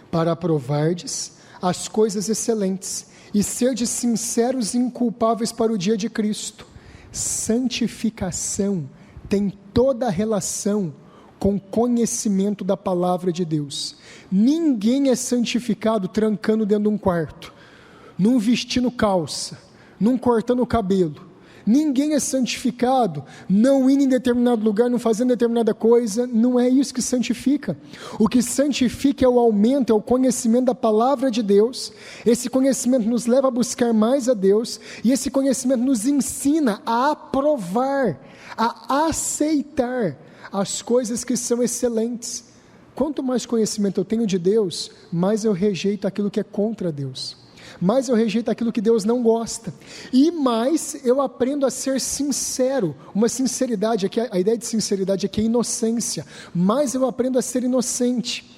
Para aprovardes as coisas excelentes e serdes sinceros e inculpáveis para o dia de Cristo. Santificação tem toda a relação com conhecimento da palavra de Deus. Ninguém é santificado trancando dentro de um quarto, não vestindo calça, não cortando o cabelo. Ninguém é santificado não indo em determinado lugar, não fazendo determinada coisa. Não é isso que santifica. O que santifica é o aumento, é o conhecimento da palavra de Deus. Esse conhecimento nos leva a buscar mais a Deus, e esse conhecimento nos ensina a aprovar, a aceitar as coisas que são excelentes. Quanto mais conhecimento eu tenho de Deus, mais eu rejeito aquilo que é contra Deus, mais eu rejeito aquilo que Deus não gosta, e mais eu aprendo a ser sincero. Uma sinceridade, aqui, a ideia de sinceridade aqui é inocência. Mais eu aprendo a ser inocente,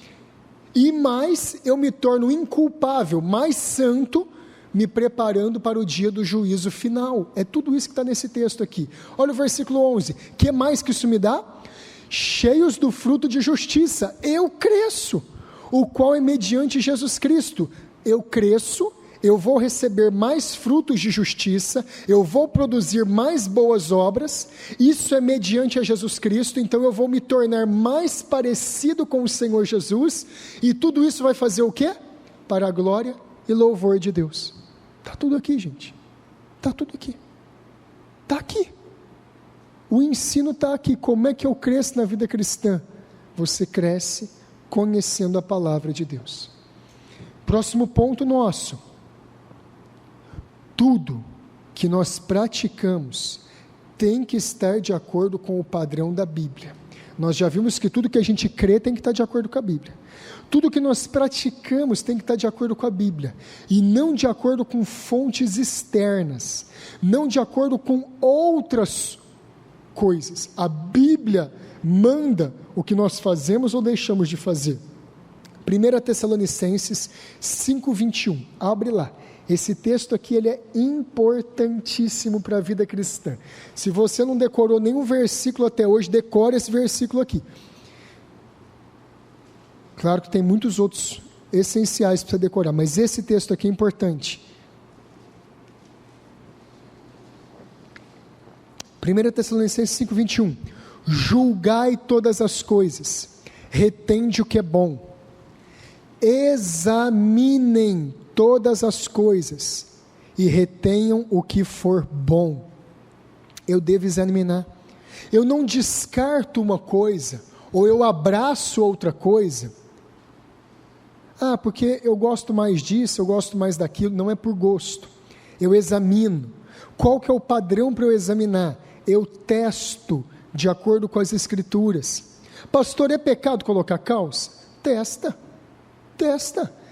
e mais eu me torno inculpável, mais santo, me preparando para o dia do juízo final. É tudo isso que está nesse texto aqui. Olha o versículo 11, que mais que isso me dá? Cheios do fruto de justiça, eu cresço, o qual é mediante Jesus Cristo. Eu cresço, eu vou receber mais frutos de justiça, eu vou produzir mais boas obras. Isso é mediante a Jesus Cristo. Então eu vou me tornar mais parecido com o Senhor Jesus, e tudo isso vai fazer o quê? Para a glória e louvor de Deus. Está tudo aqui, gente, está tudo aqui, está aqui, o ensino está aqui. Como é que eu cresço na vida cristã? Você cresce conhecendo a palavra de Deus. Próximo ponto nosso: tudo que nós praticamos tem que estar de acordo com o padrão da Bíblia. Nós já vimos que tudo que a gente crê tem que estar de acordo com a Bíblia. Tudo que nós praticamos tem que estar de acordo com a Bíblia, e não de acordo com fontes externas, não de acordo com outras coisas. A Bíblia manda o que nós fazemos ou deixamos de fazer. 1 Tessalonicenses 5:21, abre lá. Esse texto aqui ele é importantíssimo para a vida cristã. Se você não decorou nenhum versículo até hoje, decore esse versículo aqui. Claro que tem muitos outros essenciais para você decorar, mas esse texto aqui é importante. 1 Tessalonicenses 5:21. Julgai todas as coisas, retende o que é bom, examinem todas as coisas e retenham o que for bom. Eu devo examinar. Eu não descarto uma coisa, ou eu abraço outra coisa. Porque eu gosto mais disso, eu gosto mais daquilo. Não é por gosto. Eu examino. Qual que é o padrão para eu examinar? Eu testo de acordo com as escrituras. Pastor, é pecado colocar calça? Testa.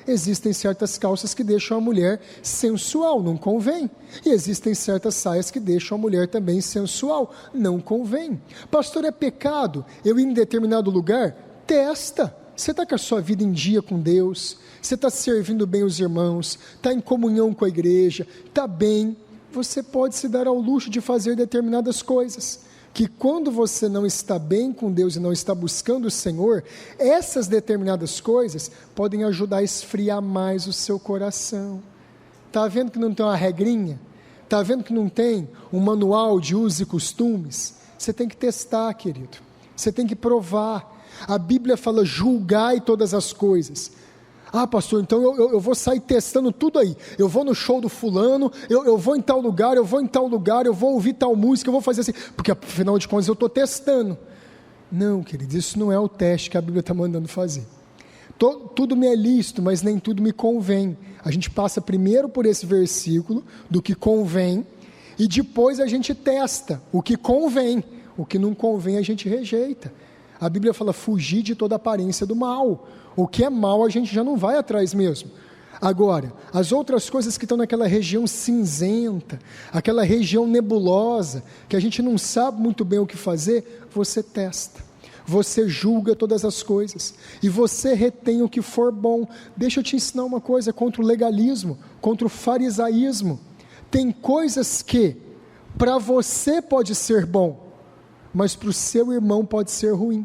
Existem certas calças que deixam a mulher sensual, não convém. E existem certas saias que deixam a mulher também sensual, não convém. Pastor, é pecado eu ir em determinado lugar? Testa. Você está com a sua vida em dia com Deus? Você está servindo bem os irmãos? Está em comunhão com a igreja? Está bem? Você pode se dar ao luxo de fazer determinadas coisas, que quando você não está bem com Deus e não está buscando o Senhor, essas determinadas coisas podem ajudar a esfriar mais o seu coração. Está vendo que não tem uma regrinha? Está vendo que não tem um manual de usos e costumes? Você tem que testar, querido. Você tem que provar. A Bíblia fala, julgai todas as coisas. Pastor, então eu vou sair testando tudo aí. Eu vou no show do fulano, eu vou em tal lugar, eu vou em tal lugar, eu vou ouvir tal música, eu vou fazer assim, porque afinal de contas eu estou testando. Não, querido, isso não é o teste que a Bíblia está mandando fazer. Tudo me é lícito, mas nem tudo me convém. A gente passa primeiro por esse versículo, do que convém, e depois a gente testa o que convém. O que não convém a gente rejeita. A Bíblia fala, fugir de toda aparência do mal. O que é mal a gente já não vai atrás mesmo. Agora, as outras coisas que estão naquela região cinzenta, aquela região nebulosa, que a gente não sabe muito bem o que fazer, você testa. Você julga todas as coisas. E você retém o que for bom. Deixa eu te ensinar uma coisa contra o legalismo, contra o farisaísmo. Tem coisas que para você pode ser bom, mas para o seu irmão pode ser ruim.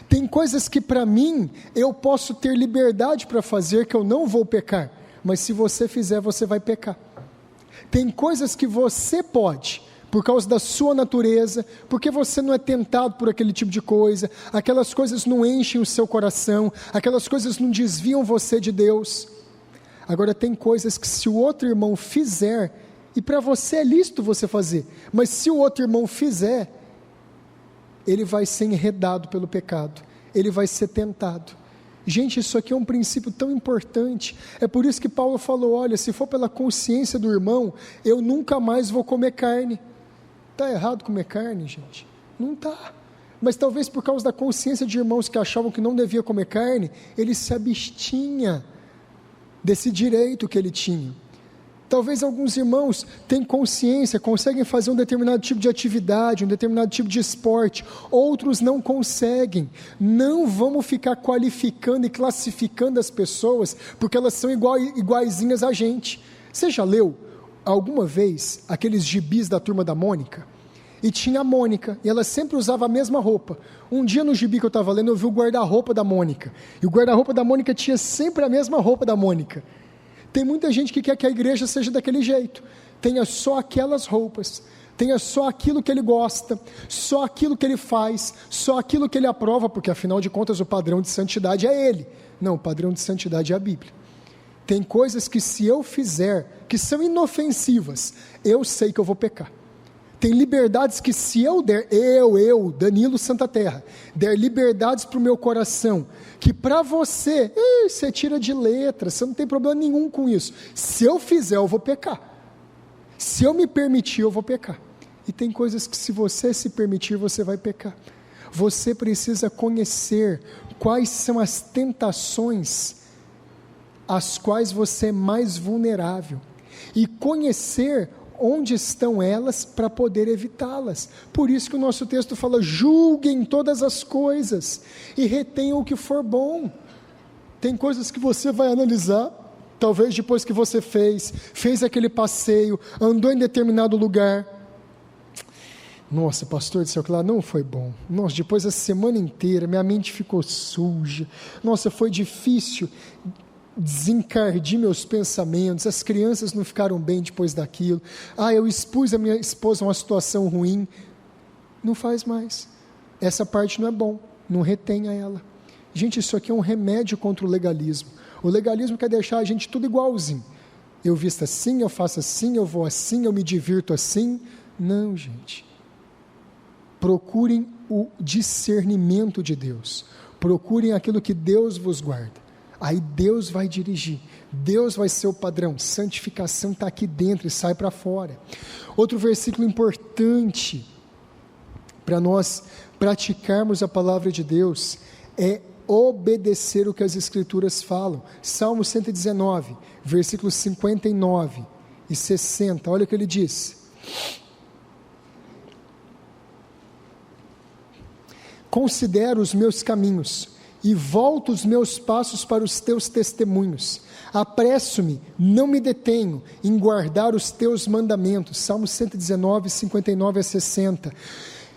Tem coisas que para mim eu posso ter liberdade para fazer que eu não vou pecar, mas se você fizer você vai pecar. Tem coisas que você pode, por causa da sua natureza, porque você não é tentado por aquele tipo de coisa, aquelas coisas não enchem o seu coração, aquelas coisas não desviam você de Deus. Agora tem coisas que se o outro irmão fizer, e para você é lícito você fazer, mas se o outro irmão fizer, ele vai ser enredado pelo pecado, ele vai ser tentado. Gente, isso aqui é um princípio tão importante, é por isso que Paulo falou, olha, se for pela consciência do irmão, eu nunca mais vou comer carne. Está errado comer carne, gente? Não está, mas talvez por causa da consciência de irmãos que achavam que não devia comer carne, ele se abstinha desse direito que ele tinha. Talvez alguns irmãos tenham consciência, conseguem fazer um determinado tipo de atividade, um determinado tipo de esporte, outros não conseguem. Não vamos ficar qualificando e classificando as pessoas, porque elas são iguaizinhas a gente. Você já leu alguma vez aqueles gibis da Turma da Mônica? E tinha a Mônica, e ela sempre usava a mesma roupa. Um dia no gibi que eu estava lendo, eu vi o guarda-roupa da Mônica, e o guarda-roupa da Mônica tinha sempre a mesma roupa da Mônica. Tem muita gente que quer que a igreja seja daquele jeito, tenha só aquelas roupas, tenha só aquilo que ele gosta, só aquilo que ele faz, só aquilo que ele aprova, porque afinal de contas o padrão de santidade é ele. Não, o padrão de santidade é a Bíblia. Tem coisas que se eu fizer, que são inofensivas, eu sei que eu vou pecar. Tem liberdades que se eu der, Danilo Santa Terra, der liberdades para o meu coração, que para você tira de letra, você não tem problema nenhum com isso. Se eu fizer, eu vou pecar. Se eu me permitir, eu vou pecar. E tem coisas que se você se permitir, você vai pecar. Você precisa conhecer quais são as tentações às quais você é mais vulnerável. E conhecer onde estão elas para poder evitá-las. Por isso que o nosso texto fala, julguem todas as coisas e retenham o que for bom. Tem coisas que você vai analisar talvez depois que você fez aquele passeio, andou em determinado lugar. Nossa, pastor, disse que lá não foi bom. Nossa, depois da semana inteira, minha mente ficou suja. Nossa, foi difícil desencardir meus pensamentos, as crianças não ficaram bem depois daquilo. Eu expus a minha esposa a uma situação ruim. Não faz mais. Essa parte não é bom, não retenha ela. Gente, isso aqui é um remédio contra o legalismo. O legalismo quer deixar a gente tudo igualzinho. Eu visto assim, eu faço assim, eu vou assim, eu me divirto assim. Não, gente. Procurem o discernimento de Deus. Procurem aquilo que Deus vos guarda. Aí Deus vai dirigir, Deus vai ser o padrão, santificação está aqui dentro e sai para fora. Outro versículo importante para nós praticarmos a palavra de Deus é obedecer o que as Escrituras falam. Salmo 119, versículos 59 e 60, olha o que ele diz: considero os meus caminhos e volto os meus passos para os teus testemunhos. Apresso-me, não me detenho em guardar os teus mandamentos. Salmo 119, 59 a 60.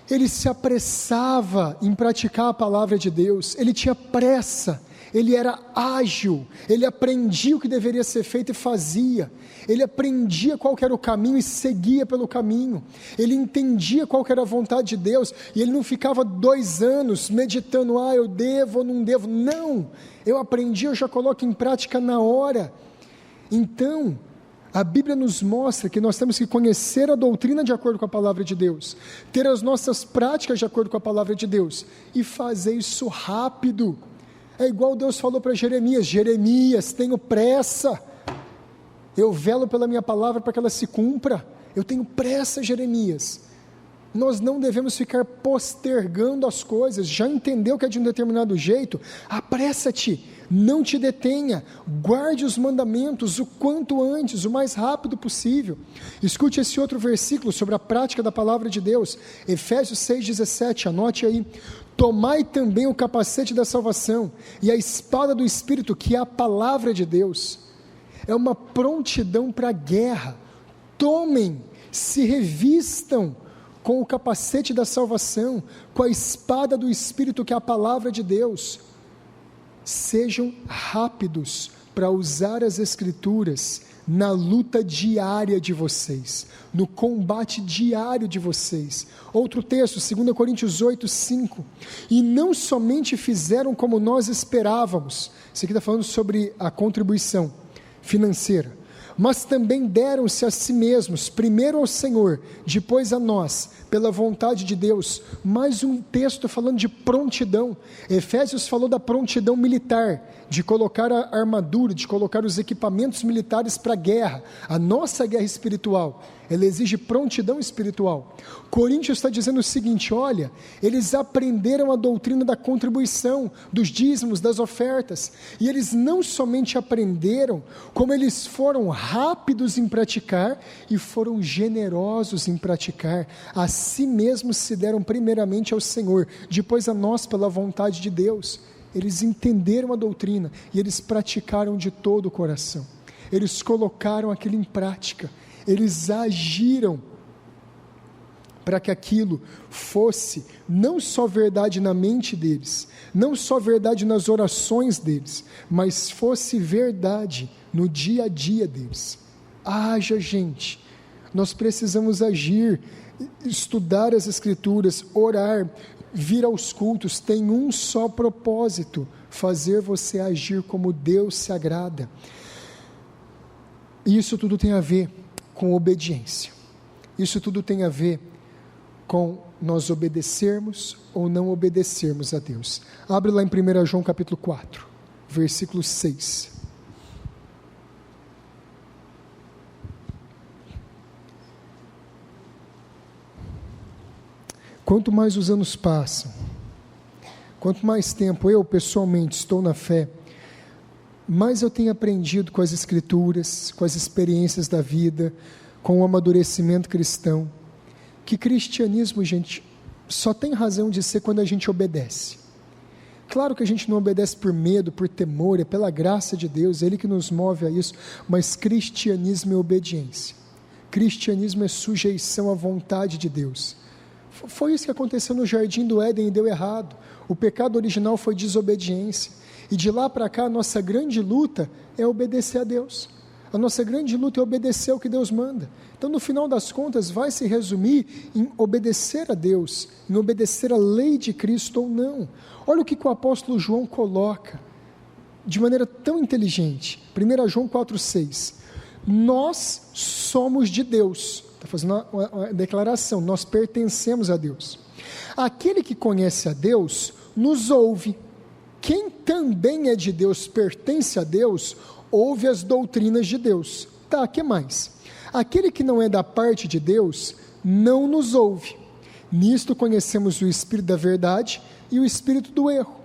Ele se apressava em praticar a palavra de Deus, ele tinha pressa, ele era ágil, ele aprendia o que deveria ser feito e fazia, ele aprendia qual era o caminho e seguia pelo caminho, ele entendia qual era a vontade de Deus, e ele não ficava 2 anos meditando, eu devo ou não devo. Não, eu aprendi, eu já coloco em prática na hora. Então, a Bíblia nos mostra que nós temos que conhecer a doutrina de acordo com a palavra de Deus, ter as nossas práticas de acordo com a palavra de Deus, e fazer isso rápido. É igual Deus falou para Jeremias: Jeremias, tenho pressa, eu velo pela minha palavra para que ela se cumpra, eu tenho pressa, Jeremias. Nós não devemos ficar postergando as coisas. Já entendeu que é de um determinado jeito? Apressa-te, não te detenha, guarde os mandamentos o quanto antes, o mais rápido possível. Escute esse outro versículo sobre a prática da palavra de Deus, Efésios 6,17, anote aí: tomai também o capacete da salvação e a espada do Espírito, que é a palavra de Deus. É uma prontidão para a guerra. Tomem, se revistam com o capacete da salvação, com a espada do Espírito, que é a palavra de Deus. Sejam rápidos para usar as Escrituras na luta diária de vocês, no combate diário de vocês. Outro texto, 2 Coríntios 8, 5, e não somente fizeram como nós esperávamos, isso aqui está falando sobre a contribuição financeira, mas também deram-se a si mesmos, primeiro ao Senhor, depois a nós, pela vontade de Deus. Mais um texto falando de prontidão. Efésios falou da prontidão militar, de colocar a armadura, de colocar os equipamentos militares para a guerra. A nossa guerra espiritual, ela exige prontidão espiritual. Coríntios está dizendo o seguinte: olha, eles aprenderam a doutrina da contribuição, dos dízimos, das ofertas, e eles não somente aprenderam, como eles foram rápidos em praticar e foram generosos em praticar. A si mesmos se deram primeiramente ao Senhor, depois a nós pela vontade de Deus. Eles entenderam a doutrina e eles praticaram de todo o coração. Eles colocaram aquilo em prática, eles agiram para que aquilo fosse não só verdade na mente deles, não só verdade nas orações deles, mas fosse verdade no dia a dia deles. Haja, gente, nós precisamos agir, estudar as Escrituras, orar, vir aos cultos. Tem um só propósito: fazer você agir como Deus se agrada. E isso tudo tem a ver com obediência, isso tudo tem a ver com nós obedecermos ou não obedecermos a Deus. Abre lá em 1 João capítulo 4, versículo 6. Quanto mais os anos passam, quanto mais tempo eu pessoalmente estou na fé, mais eu tenho aprendido com as Escrituras, com as experiências da vida, com o amadurecimento cristão, que cristianismo, gente, só tem razão de ser quando a gente obedece. Claro que a gente não obedece por medo, por temor, é pela graça de Deus, é Ele que nos move a isso, mas cristianismo é obediência, cristianismo é sujeição à vontade de Deus. Foi isso que aconteceu no Jardim do Éden e deu errado. O pecado original foi desobediência, e de lá para cá a nossa grande luta é obedecer a Deus. A nossa grande luta é obedecer ao que Deus manda. Então, no final das contas, vai se resumir em obedecer a Deus, em obedecer a lei de Cristo ou não. Olha o que o apóstolo João coloca de maneira tão inteligente. 1 João 4,6. Nós somos de Deus. Está fazendo uma declaração, nós pertencemos a Deus. Aquele que conhece a Deus, nos ouve. Quem também é de Deus, pertence a Deus, ouve as doutrinas de Deus. Tá, que mais? Aquele que não é da parte de Deus, não nos ouve. Nisto conhecemos o espírito da verdade e o espírito do erro.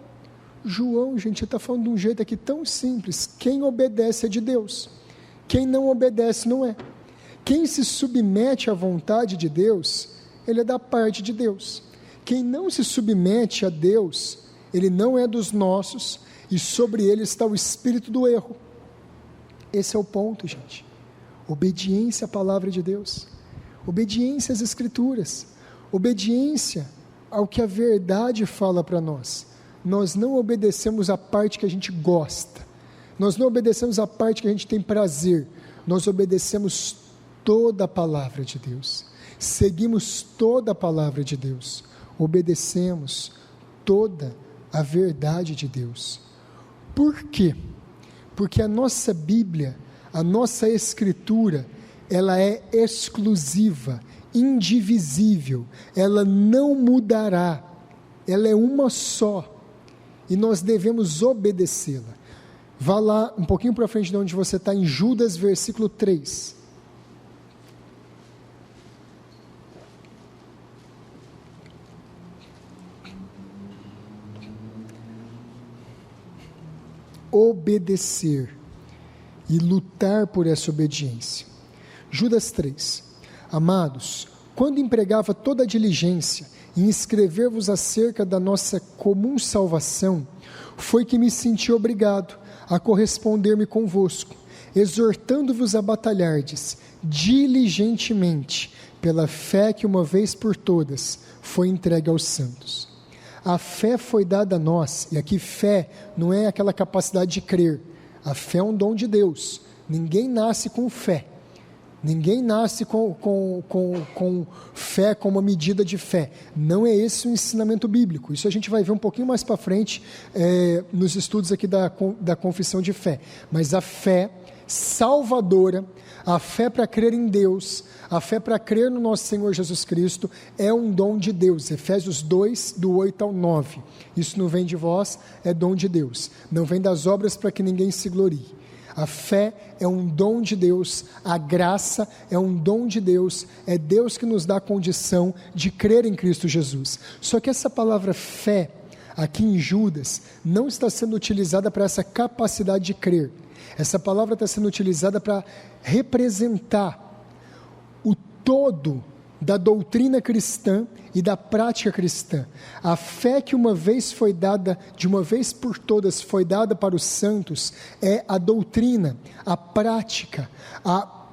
João, gente, está falando de um jeito aqui tão simples. Quem obedece é de Deus. Quem não obedece não é. Quem se submete à vontade de Deus, ele é da parte de Deus. Quem não se submete a Deus, ele não é dos nossos, e sobre ele está o espírito do erro. Esse é o ponto, gente. Obediência à palavra de Deus, obediência às Escrituras, obediência ao que a verdade fala para nós. Nós não obedecemos a parte que a gente gosta, nós não obedecemos a parte que a gente tem prazer, nós obedecemos toda a palavra de Deus, seguimos toda a palavra de Deus, obedecemos toda a verdade de Deus. Por quê? Porque a nossa Bíblia, a nossa Escritura, ela é exclusiva, indivisível, ela não mudará, ela é uma só, e nós devemos obedecê-la. Vá lá um pouquinho para frente de onde você está, em Judas, versículo 3. Obedecer e lutar por essa obediência. Judas 3. Amados, quando empregava toda a diligência em escrever-vos acerca da nossa comum salvação, foi que me senti obrigado a corresponder-me convosco, exortando-vos a batalhardes diligentemente pela fé que uma vez por todas foi entregue aos santos. A fé foi dada a nós, e aqui fé não é aquela capacidade de crer, a fé é um dom de Deus. Ninguém nasce com fé, ninguém nasce com fé como uma medida de fé, não é esse o ensinamento bíblico. Isso a gente vai ver um pouquinho mais para frente nos estudos aqui da confissão de fé, mas a fé salvadora, a fé para crer em Deus, a fé para crer no nosso Senhor Jesus Cristo é um dom de Deus. Efésios 2, do 8 ao 9. Isso não vem de vós, é dom de Deus. Não vem das obras para que ninguém se glorie. A fé é um dom de Deus, a graça é um dom de Deus, é Deus que nos dá a condição de crer em Cristo Jesus. Só que essa palavra fé, aqui em Judas, não está sendo utilizada para essa capacidade de crer. Essa palavra está sendo utilizada para representar o todo da doutrina cristã e da prática cristã. A fé que uma vez foi dada, de uma vez por todas foi dada para os santos, é a doutrina, a prática, a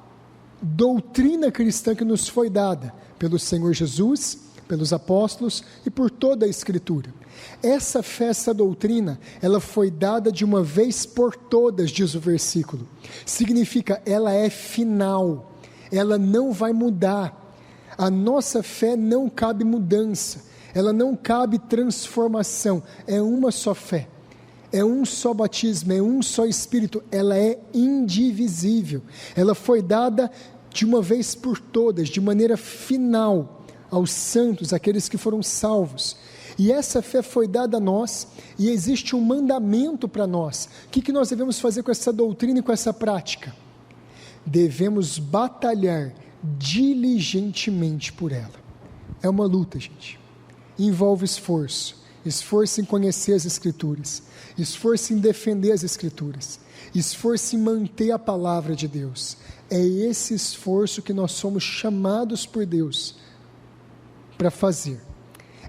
doutrina cristã que nos foi dada pelo Senhor Jesus, pelos apóstolos e por toda a Escritura. Essa fé, essa doutrina, ela foi dada de uma vez por todas, diz o versículo. Significa, ela é final, ela não vai mudar. A nossa fé não cabe mudança, ela não cabe transformação, é uma só fé, é um só batismo, é um só Espírito, ela é indivisível, ela foi dada de uma vez por todas, de maneira final, aos santos, aqueles que foram salvos, e essa fé foi dada a nós, e existe um mandamento para nós. O que nós devemos fazer com essa doutrina e com essa prática? Devemos batalhar diligentemente por ela. É uma luta, gente. Envolve esforço em conhecer as Escrituras, esforço em defender as Escrituras, esforço em manter a palavra de Deus. É esse esforço que nós somos chamados por Deus para fazer.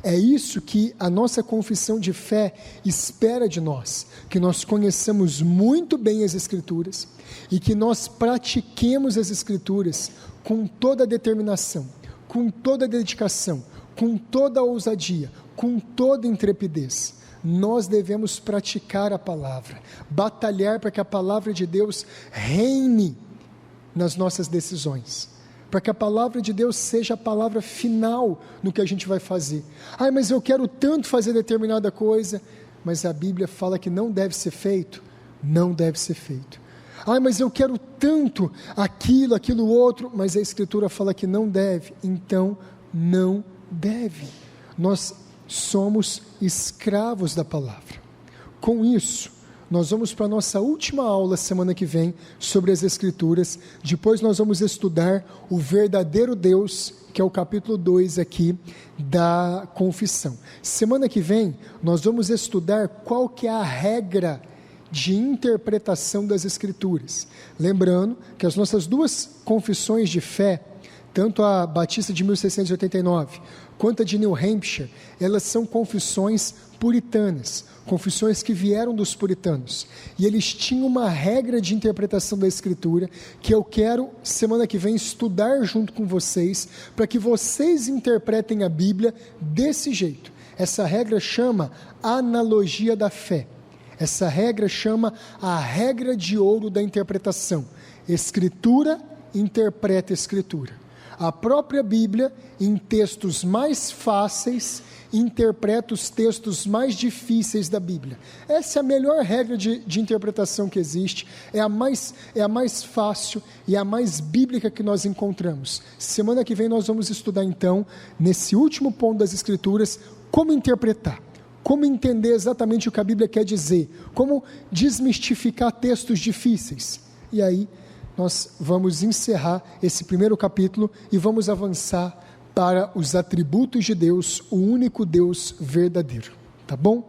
É isso que a nossa confissão de fé espera de nós, que nós conheçamos muito bem as Escrituras e que nós pratiquemos as Escrituras com toda a determinação, com toda a dedicação, com toda a ousadia, com toda a intrepidez. Nós devemos praticar a palavra, batalhar para que a palavra de Deus reine nas nossas decisões, para que a palavra de Deus seja a palavra final no que a gente vai fazer. Mas eu quero tanto fazer determinada coisa, mas a Bíblia fala que não deve ser feito. Não deve ser feito. Mas eu quero tanto aquilo outro, mas a Escritura fala que não deve, então não deve. Nós somos escravos da palavra. Com isso, nós vamos para a nossa última aula semana que vem sobre as Escrituras. Depois nós vamos estudar o verdadeiro Deus, que é o capítulo 2 aqui da confissão. Semana que vem nós vamos estudar qual que é a regra de interpretação das Escrituras. Lembrando que as nossas duas confissões de fé, tanto a Batista de 1689 quanto a de New Hampshire, elas são confissões puritanas, confissões que vieram dos puritanos, e eles tinham uma regra de interpretação da Escritura, que eu quero, semana que vem, estudar junto com vocês, para que vocês interpretem a Bíblia desse jeito. Essa regra chama analogia da fé, essa regra chama a regra de ouro da interpretação. Escritura interpreta a Escritura. A própria Bíblia, em textos mais fáceis, interpreta os textos mais difíceis da Bíblia. Essa é a melhor regra de interpretação que existe, é a mais fácil e a mais bíblica que nós encontramos. Semana que vem nós vamos estudar então, nesse último ponto das Escrituras, como interpretar, como entender exatamente o que a Bíblia quer dizer, como desmistificar textos difíceis. E aí nós vamos encerrar esse primeiro capítulo e vamos avançar para os atributos de Deus, o único Deus verdadeiro. Tá bom?